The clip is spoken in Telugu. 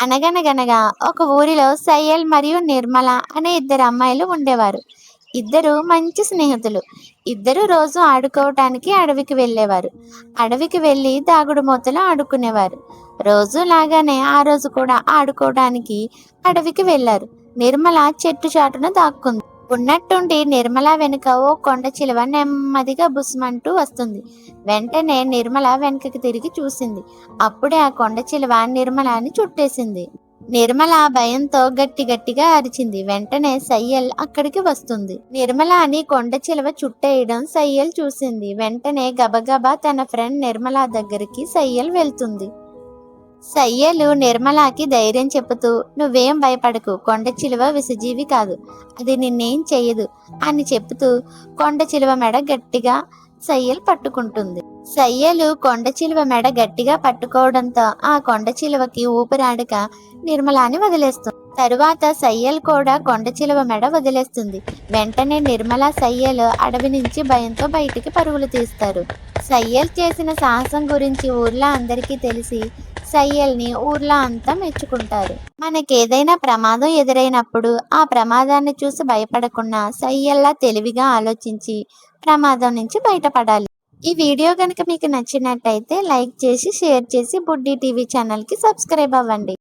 అనగనగనగా ఒక ఊరిలో సయ్యల్ మరియు నిర్మల అనే ఇద్దరు అమ్మాయిలు ఉండేవారు. ఇద్దరు మంచి స్నేహితులు. ఇద్దరు రోజు ఆడుకోవటానికి అడవికి వెళ్ళేవారు. అడవికి వెళ్ళి దాగుడు మూతలు ఆడుకునేవారు. రోజు లాగానే ఆ రోజు కూడా ఆడుకోవడానికి అడవికి వెళ్ళారు. నిర్మల చెట్టు చాటున దాక్కుంది. ఉన్నట్టుండి నిర్మల వెనుక ఓ కొండ చిలువ నెమ్మదిగా బుస్మంటూ వస్తుంది. వెంటనే నిర్మల వెనుకకి తిరిగి చూసింది. అప్పుడే ఆ కొండ చిలువ నిర్మలని చుట్టేసింది. నిర్మల భయంతో గట్టి గట్టిగా అరిచింది. వెంటనే సయ్యల్ అక్కడికి వస్తుంది. నిర్మల అని కొండ చిలువ చుట్టేయడం సయ్యల్ చూసింది. వెంటనే గబగబా తన ఫ్రెండ్ నిర్మల దగ్గరికి సయ్యల్ వెళ్తుంది. సయ్యలు నిర్మలాకి ధైర్యం చెబుతూ, నువ్వేం భయపడకు, కొండ చిలువ విషజీవి కాదు, అది నిన్నేం చెయ్యదు అని చెబుతూ కొండ చిలువ మెడ గట్టిగా సయ్యలు పట్టుకుంటుంది. సయ్యలు కొండ చిలువ మెడ గట్టిగా పట్టుకోవడంతో ఆ కొండ చిలువకి ఊపిరాడక నిర్మలాని వదిలేస్తుంది. తరువాత సయ్యలు కూడా కొండ చిలువ మెడ వదిలేస్తుంది. వెంటనే నిర్మల సయ్యలు అడవి నుంచి భయంతో బయటికి పరుగులు తీస్తారు. సయ్యల్ చేసిన సాహసం గురించి ఊర్లో అందరికీ తెలిసి సయ్యల్ని ఊర్లో అంతా మెచ్చుకుంటారు. మనకేదైనా ప్రమాదం ఎదురైనప్పుడు ఆ ప్రమాదాన్ని చూసి భయపడకుండా సయ్యల్లా తెలివిగా ఆలోచించి ప్రమాదం నుంచి బయటపడాలి. ఈ వీడియో కనుక మీకు నచ్చినట్టయితే లైక్ చేసి షేర్ చేసి బుడ్డి టీవీ ఛానల్కి సబ్స్క్రైబ్ అవ్వండి.